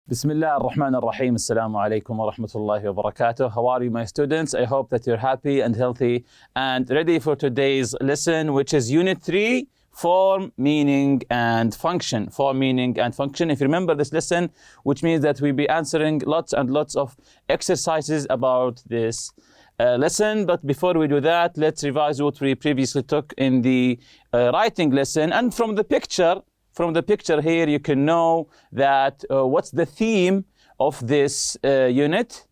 بسم الله الرحمن الرحيم. السلام عليكم ورحمة الله وبركاته. How are you, my students? I hope that you're happy and healthy and ready for today's lesson, which is Unit 3, Form, Meaning and Function. Form, Meaning and Function. If you remember this lesson, which means that we'll be answering lots and lots of exercises about this lesson. But before we do that, let's revise what we previously took in the writing lesson. And from the picture here, you can know that what's the theme of this unit.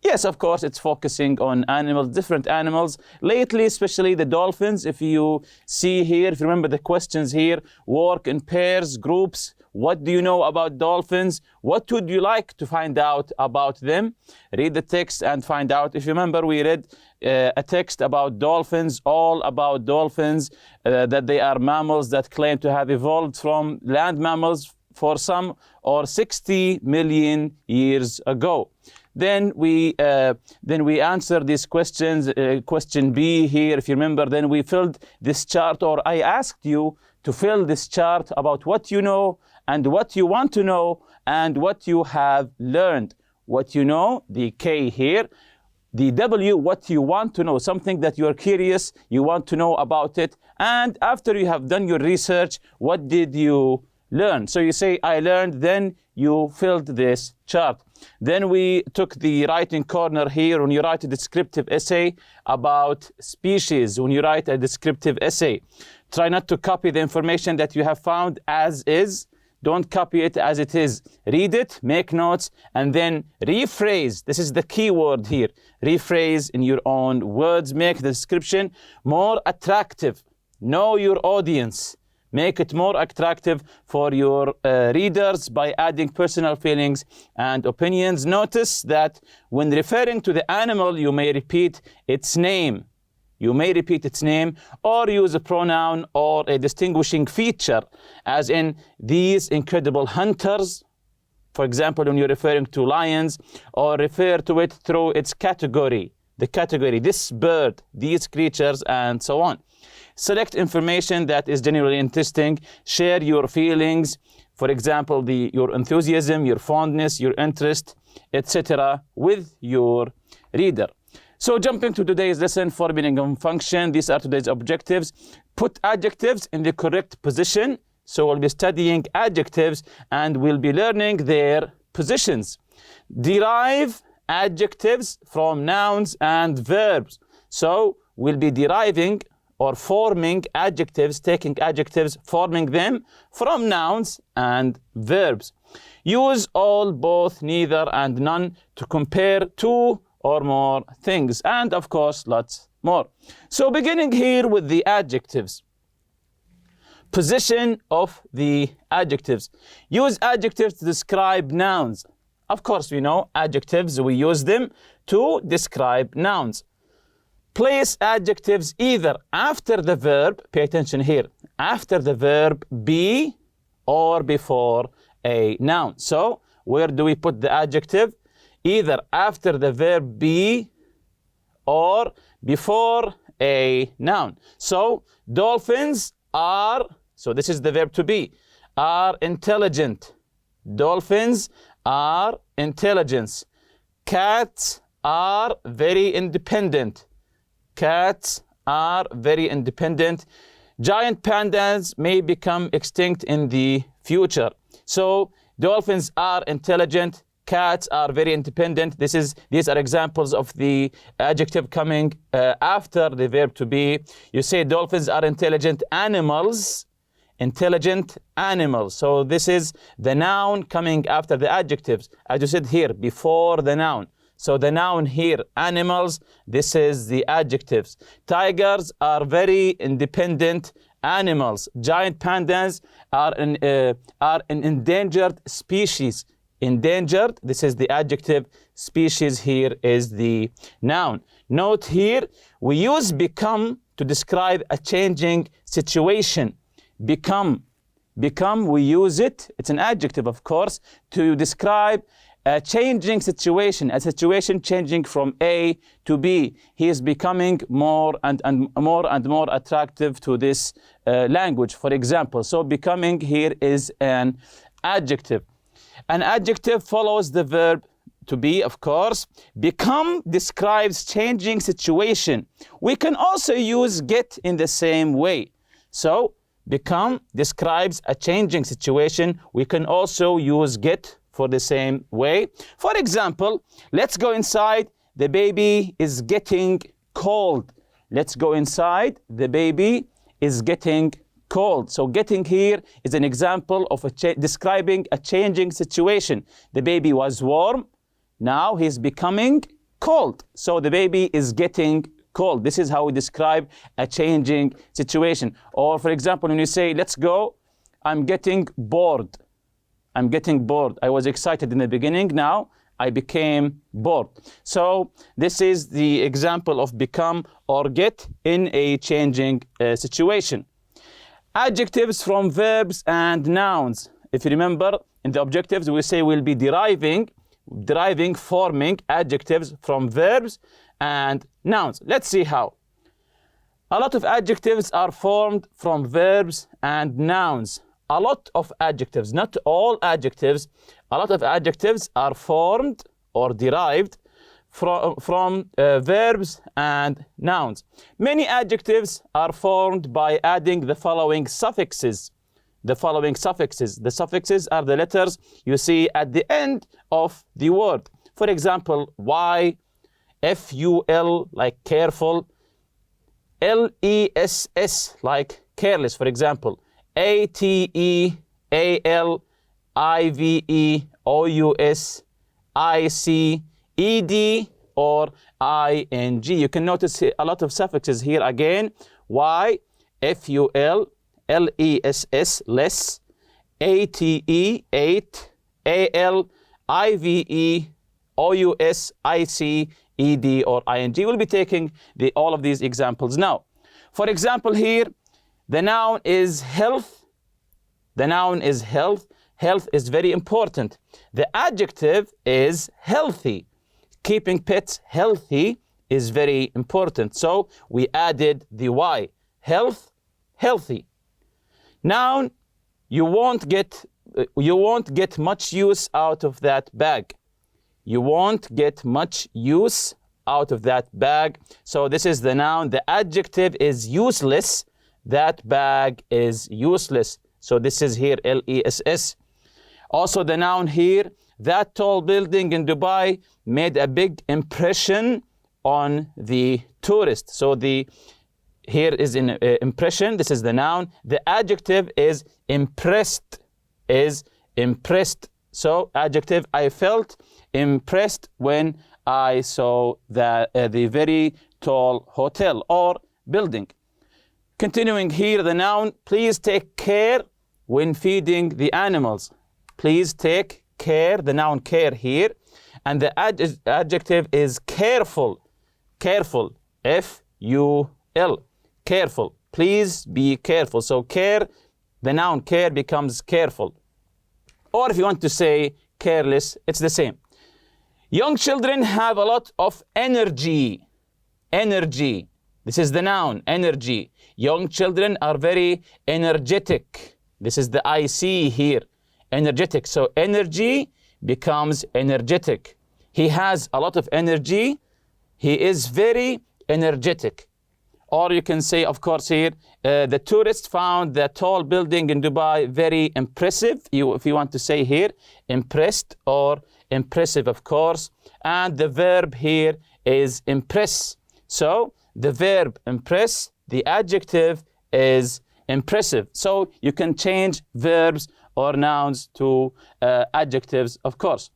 Yes, of course, it's focusing on animals, different animals. Lately, especially the dolphins. If you see here, if you remember the questions here, work in pairs, groups. What do you know about dolphins? What would you like to find out about them? Read the text and find out. If you remember, we read a text about dolphins, all about dolphins, that they are mammals that claim to have evolved from land mammals for some or 60 million years ago. Then we answer these questions. Question B here, if you remember, then we filled this chart, or I asked you to fill this chart about what you know and what you want to know and what you have learned. What you know, the K here. The W, what you want to know, something that you're curious, you want to know about it. And after you have done your research, what did you learn? So you say, I learned, then you filled this chart. Then we took the writing corner here. When you write a descriptive essay about species, when you write a descriptive essay, try not to copy the information that you have found as is. Don't copy it as it is. Read it, make notes, and then rephrase. This is the key word here. Rephrase in your own words. Make the description more attractive. Know your audience. Make it more attractive for your readers by adding personal feelings and opinions. Notice that when referring to the animal, you may repeat its name. You may repeat its name or use a pronoun or a distinguishing feature, as in these incredible hunters, for example, when you're referring to lions, or refer to it through its category, the category, this bird, these creatures, and so on. Select information that is genuinely interesting. Share your feelings, for example, your enthusiasm, your fondness, your interest, etc. with your reader. So jumping to today's lesson, form, meaning and function. These are today's objectives. Put adjectives in the correct position. So we'll be studying adjectives and we'll be learning their positions. Derive adjectives from nouns and verbs. So we'll be deriving or forming adjectives, taking adjectives, forming them from nouns and verbs. Use all, both, neither, and none to compare two or more things, and of course lots more. So beginning here with the adjectives. Position of the adjectives. Use adjectives to describe nouns. Of course we know adjectives, we use them to describe nouns. Place adjectives either after the verb, pay attention here, after the verb be or before a noun. So where do we put the adjective? Either after the verb be or before a noun. So dolphins are, so this is the verb to be, are intelligent. Dolphins are intelligent. Cats are very independent. Cats are very independent. Giant pandas may become extinct in the future. So dolphins are intelligent. Cats are very independent. These are examples of the adjective coming after the verb to be. You say dolphins are intelligent animals. Intelligent animals. So this is the noun coming after the adjectives. As you said here, before the noun. So the noun here, animals, this is the adjectives. Tigers are very independent animals. Giant pandas are an endangered species. Endangered, this is the adjective. Species here is the noun. Note here, we use become to describe a changing situation. Become, we use it, it's an adjective of course, to describe a changing situation, a situation changing from A to B. He is becoming more and more attractive to this language, for example. So becoming here is an adjective. An adjective follows the verb to be, of course. Become describes changing situation. We can also use get in the same way. So become describes a changing situation. We can also use get for the same way. For example, let's go inside. The baby is getting cold. Let's go inside. The baby is getting cold. So getting here is an example of describing a changing situation. The baby was warm. Now he's becoming cold. So the baby is getting cold. This is how we describe a changing situation. Or for example, when you say, let's go, I'm getting bored. I'm getting bored. I was excited in the beginning. Now I became bored. So this is the example of become or get in a changing situation. Adjectives from verbs and nouns. If you remember, in the objectives, we say we'll be deriving, forming adjectives from verbs and nouns. Let's see how. A lot of adjectives are formed from verbs and nouns. A lot of adjectives, not all adjectives. A lot of adjectives are formed or derived from verbs and nouns. Many adjectives are formed by adding the following suffixes. The suffixes are the letters you see at the end of the word. For example, y, ful, like careful, less, like careless, for example, ate, al, ive, ous, ic, ed, or ing. You can notice a lot of suffixes here again. Y, ful, less, less, ate, ate, al, ive, ous, ic, ed, or ing. We'll be taking all of these examples now. For example here, the noun is health. The noun is health. Health is very important. The adjective is healthy. Keeping pets healthy is very important. So we added the y. Health, healthy. Noun, you won't get much use out of that bag. You won't get much use out of that bag. So this is the noun. The adjective is useless. That bag is useless. So this is here less. Also the noun here, that tall building in Dubai made a big impression on the tourist. So here is an impression. This is the noun. The adjective is impressed. So adjective, I felt impressed when I saw the very tall hotel or building. Continuing here, the noun, please take care when feeding the animals. Please take care, the noun care here. And the adjective is careful. Careful, F-U-L, careful. Please be careful. So care, the noun care becomes careful. Or if you want to say careless, it's the same. Young children have a lot of energy. Energy. This is the noun, energy. Young children are very energetic. This is the IC here, energetic. So energy becomes energetic. He has a lot of energy. He is very energetic. Or you can say, of course, here, the tourists found the tall building in Dubai very impressive. If you want to say here, impressed or impressive, of course. And the verb here is impress. So the verb impress, the adjective is impressive. So you can change verbs or nouns to adjectives, of course.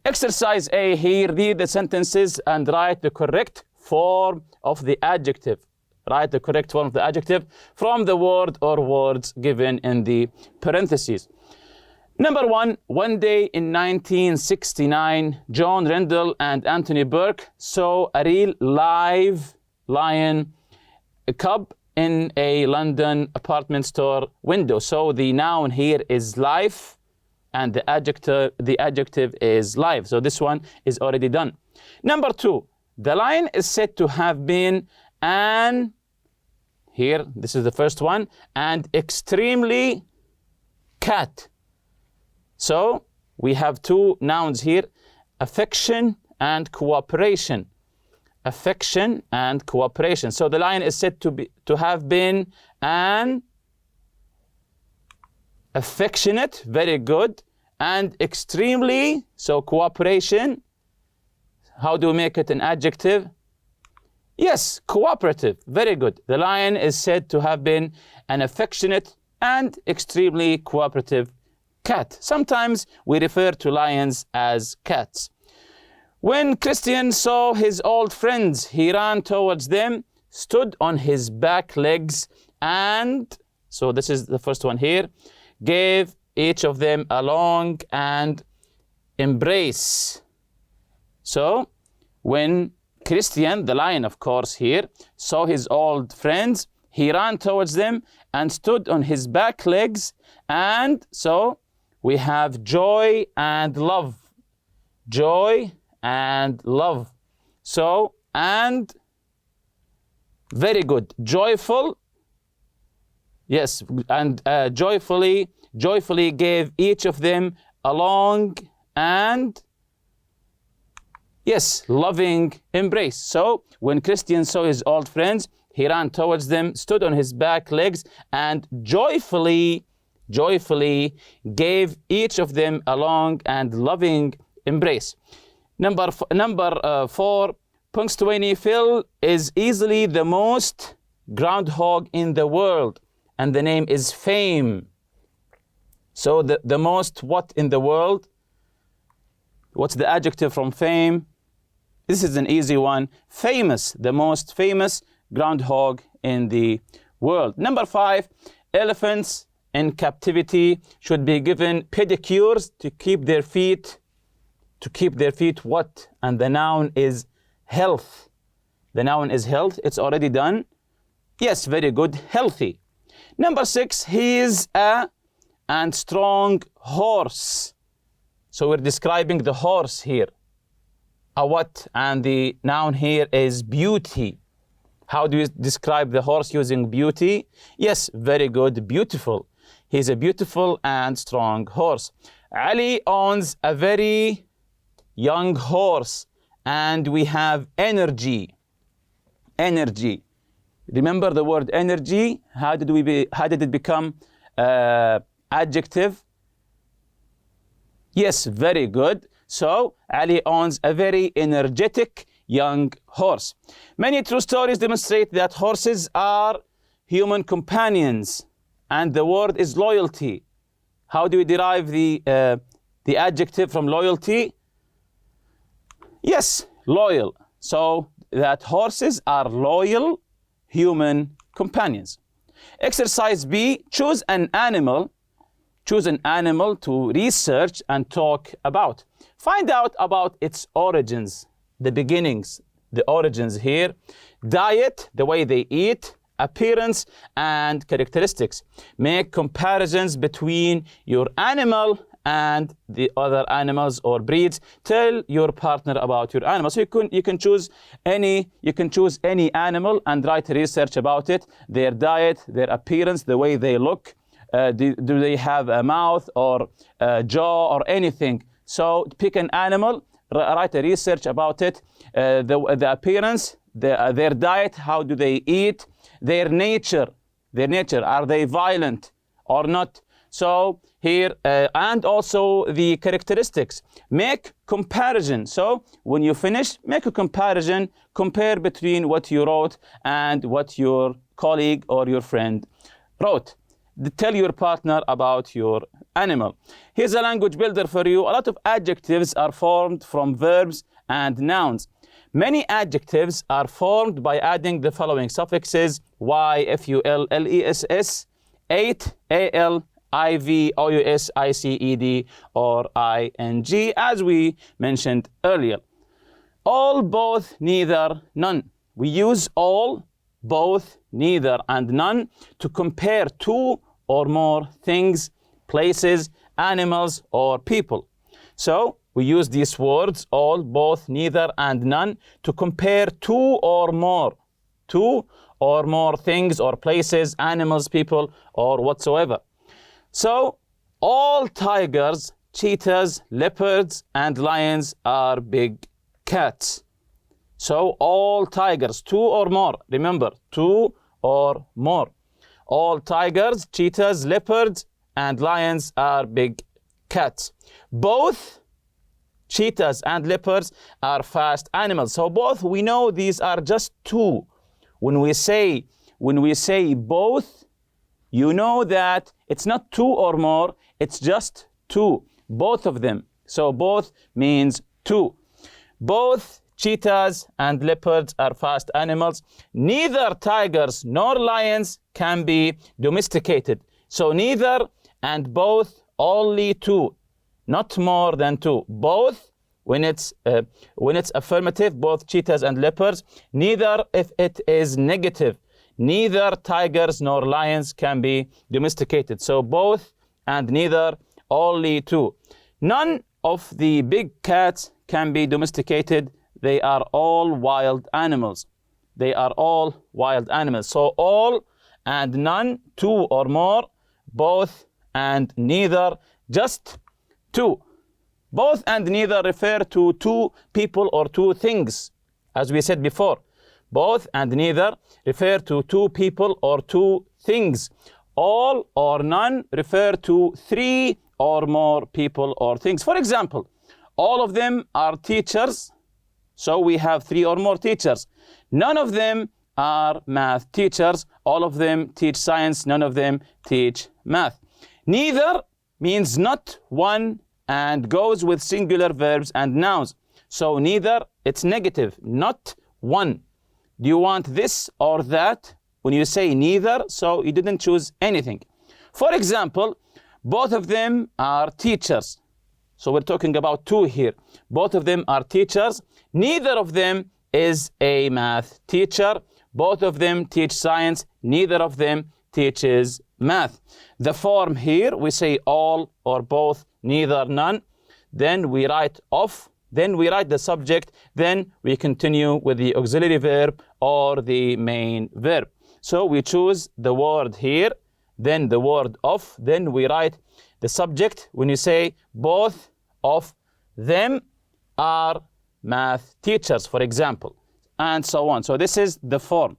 Exercise A here, read the sentences and write the correct form of the adjective. Write the correct form of the adjective from the word or words given in the parentheses. Number one day in 1969, John Rendell and Anthony Burke saw a real live lion cub in a London apartment store window. So the noun here is life and the adjective is live. So this one is already done. Number 2, the lion is said to have been an, here, this is the first one, and extremely cat. So we have two nouns here, affection and cooperation. Affection and cooperation. So the lion is said to have been an affectionate, very good, and extremely, so cooperation. How do we make it an adjective? Yes, cooperative, very good. The lion is said to have been an affectionate and extremely cooperative cat. Sometimes we refer to lions as cats. When Christian saw his old friends, he ran towards them, stood on his back legs, and, so this is the first one here, gave each of them a long and embrace. So, when Christian, the lion of course here, saw his old friends, he ran towards them and stood on his back legs, and so we have joy and love. Joy and love. So, and very good. Joyful. Yes, and joyfully gave each of them a long and, yes, loving embrace. So, when Christian saw his old friends, he ran towards them, stood on his back legs, and joyfully gave each of them a long and loving embrace. Number 4, punctuation. Phil is easily the most groundhog in the world, and the name is fame. So the most what in the world? What's the adjective from fame? This is an easy one. Famous, the most famous groundhog in the world. Number 5, elephants in captivity should be given pedicures to keep their feet what? And the noun is health. The noun is health. It's already done. Yes, very good. Healthy. Number 6, he is a and strong horse. So we're describing the horse here. A what? And the noun here is beauty. How do you describe the horse using beauty? Yes, very good. Beautiful. He's a beautiful and strong horse. Ali owns a very young horse, and we have energy. Energy. Remember the word energy? How did it become adjective? Yes, very good. So Ali owns a very energetic young horse. Many true stories demonstrate that horses are human companions, and the word is loyalty. How do we derive the adjective from loyalty? Yes, loyal. So that horses are loyal human companions. Exercise B, choose an animal to research and talk about. Find out about its origins, the beginnings, the origins here, diet, the way they eat, appearance, and characteristics. Make comparisons between your animal and the other animals or breeds. Tell your partner about your animal. So you can choose any animal and write research about it, their diet, their appearance, the way they look. Do they have a mouth or a jaw or anything? So pick an animal, write a research about it, the appearance, their diet, how do they eat, their nature, are they violent or not? So here, and also the characteristics. Make comparison. So when you finish, make a comparison, compare between what you wrote and what your colleague or your friend wrote. Tell your partner about your animal. Here's a language builder for you. A lot of adjectives are formed from verbs and nouns. Many adjectives are formed by adding the following suffixes: y, ful, less, ate, al, iv, ous, iced, or ing, as we mentioned earlier. All, both, neither, none. We use all, both, neither, and none to compare two or more things, places, animals, or people. So we use these words, all, both, neither, and none, to compare two or more things or places, animals, people, or whatsoever. So all tigers cheetahs, leopards, and lions are big cats. So all tigers, 2 or more. Remember, 2 or more. All tigers, cheetahs, leopards, and lions are big cats. Both cheetahs and leopards are fast animals. So both, we know these are just 2. When we say both, you know that it's not 2 or more, it's just 2. Both of them. So both means 2. Both cheetahs and leopards are fast animals. Neither tigers nor lions can be domesticated. So neither and both, only 2, not more than 2. Both, when it's affirmative, both cheetahs and leopards. Neither if it is negative. Neither tigers nor lions can be domesticated. So both and neither, only 2. None of the big cats can be domesticated. They are all wild animals. They are all wild animals. So all and none, 2 or more, both and neither, just 2. Both and neither refer to 2 people or 2 things, as we said before. Both and neither refer to 2 people or 2 things. All or none refer to 3 or more people or things. For example, all of them are teachers. So we have 3 or more teachers. None of them are math teachers. All of them teach science. None of them teach math. Neither means not one and goes with singular verbs and nouns. So neither, it's negative, not one. Do you want this or that? When you say neither, so you didn't choose anything. For example, both of them are teachers. So we're talking about 2 here. Both of them are teachers. Neither of them is a math teacher. Both of them teach science. Neither of them teaches math. The form here, we say all or both, neither, none. Then we write of. Then we write the subject. Then we continue with the auxiliary verb or the main verb. So we choose the word here, then the word of. Then we write the subject. When you say both of them are math teachers, for example, and so on. So this is the form.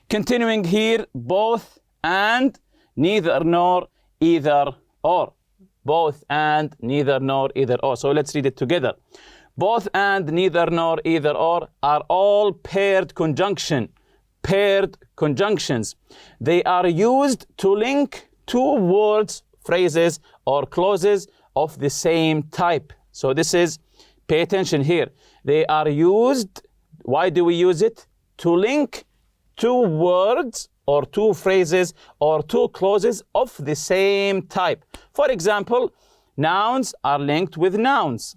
Continuing here, both and, neither nor, either or. Both and, neither nor, either or. So let's read it together. Both and, neither nor, either or are all paired conjunction. Paired conjunctions. They are used to link 2 words, phrases, or clauses of the same type. So this is, pay attention here. They are used, why do we use it? To link 2 words or 2 phrases or 2 clauses of the same type. For example, nouns are linked with nouns.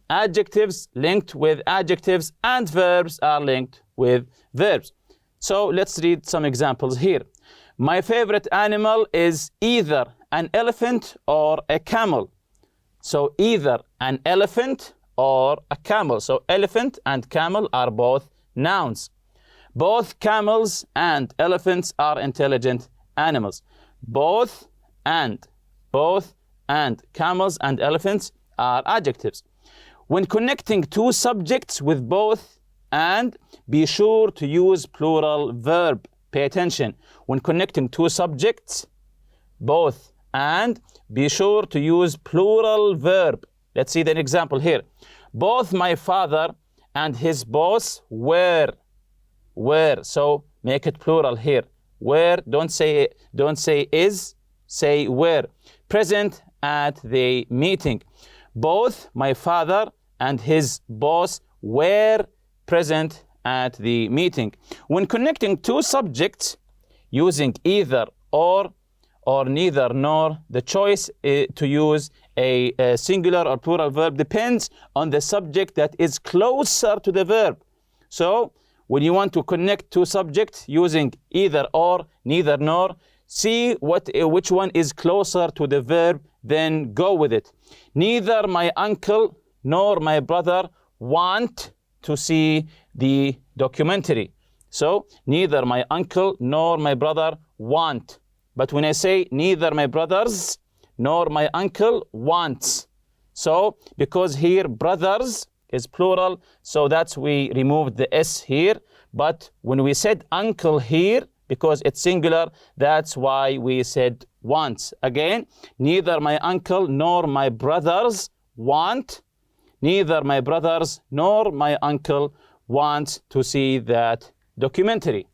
Adjectives linked with adjectives, and verbs are linked with verbs. So let's read some examples here. My favorite animal is either an elephant or a camel. So either an elephant or a camel. So elephant and camel are both nouns. Both camels and elephants are intelligent animals. Both and camels and elephants are adjectives. When connecting 2 subjects with both and, be sure to use plural verb. Pay attention. When connecting 2 subjects, both and, be sure to use plural verb. Let's see the example here. Both my father and his boss were. So make it plural here. Were, don't say is, say were. Present at the meeting. Both my father and his boss were present at the meeting. When connecting 2 subjects using either or neither nor, the choice to use a singular or plural verb depends on the subject that is closer to the verb. So when you want to connect 2 subjects using either or, neither nor, see which one is closer to the verb, then go with it. Neither my uncle nor my brother want to see the documentary. So neither my uncle nor my brother want. But when I say neither my brothers, nor my uncle wants. So because here brothers is plural, so that's we removed the S here. But when we said uncle here, because it's singular, that's why we said wants. Again, neither my uncle nor my brothers want. Neither my brothers nor my uncle want to see that documentary.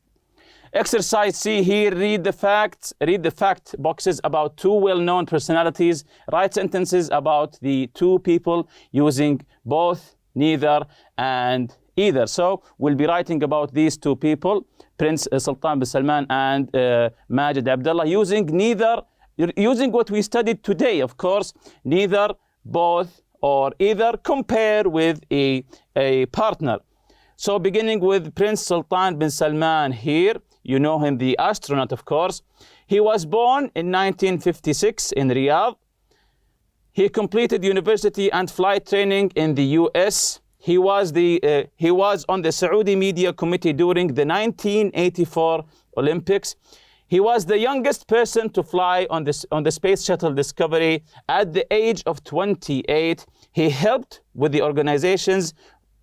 Exercise C here, read the fact boxes about two well-known personalities. Write sentences about the two people using both, neither, and either. So we'll be writing about these two people, Prince Sultan bin Salman and Majid Abdullah, using neither, using what we studied today, of course, neither, both, or either, compare with a partner. So beginning with Prince Sultan bin Salman here, you know him, the astronaut, of course. He was born in 1956 in Riyadh. He completed university and flight training in the US. He was on the Saudi Media Committee during the 1984 Olympics. He was the youngest person to fly on the Space Shuttle Discovery at the age of 28. He helped with the organizations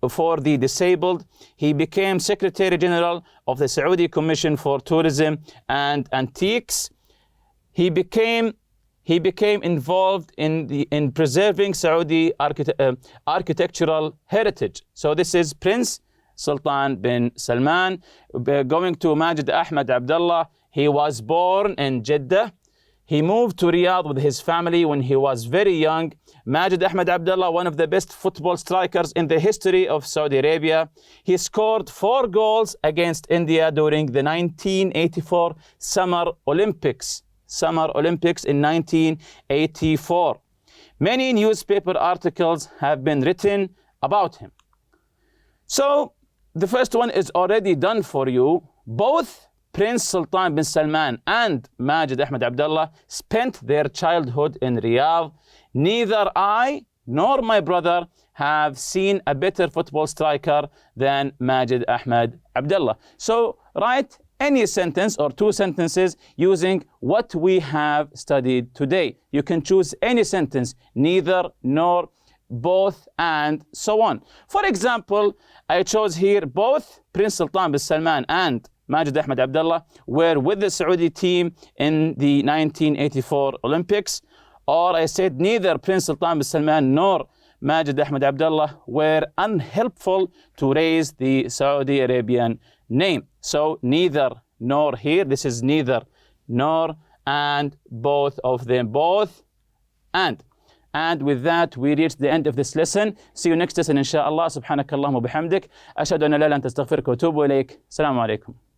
for the disabled. He became Secretary General of the Saudi Commission for Tourism and Antiques. He became involved in preserving Saudi architectural heritage. So this is Prince Sultan bin Salman. Going to Majid Ahmed Abdullah, he was born in Jeddah. He moved to Riyadh with his family when he was very young. Majid Ahmed Abdullah, one of the best football strikers in the history of Saudi Arabia. He scored 4 goals against India during the 1984 Summer Olympics. Summer Olympics in 1984. Many newspaper articles have been written about him. So the first one is already done for you. Both Prince Sultan bin Salman and Majid Ahmed Abdullah spent their childhood in Riyadh. Neither I nor my brother have seen a better football striker than Majid Ahmed Abdullah. So write any sentence or 2 sentences using what we have studied today. You can choose any sentence, neither, nor, both, and so on. For example, I chose here both Prince Sultan bin Salman and Majid Ahmed Abdullah were with the Saudi team in the 1984 Olympics. Or I said neither Prince Sultan bin Salman nor Majid Ahmed Abdullah were unhelpful to raise the Saudi Arabian name. So neither nor here, this is neither nor, and both of them, both and. And with that, we reach the end of this lesson. See you next lesson, inshallah. Subhanakallahumma bihamdik. Ashhadu an la ilaha illa anta astaghfiruka wa atubu ilayk. Assalamu alaikum.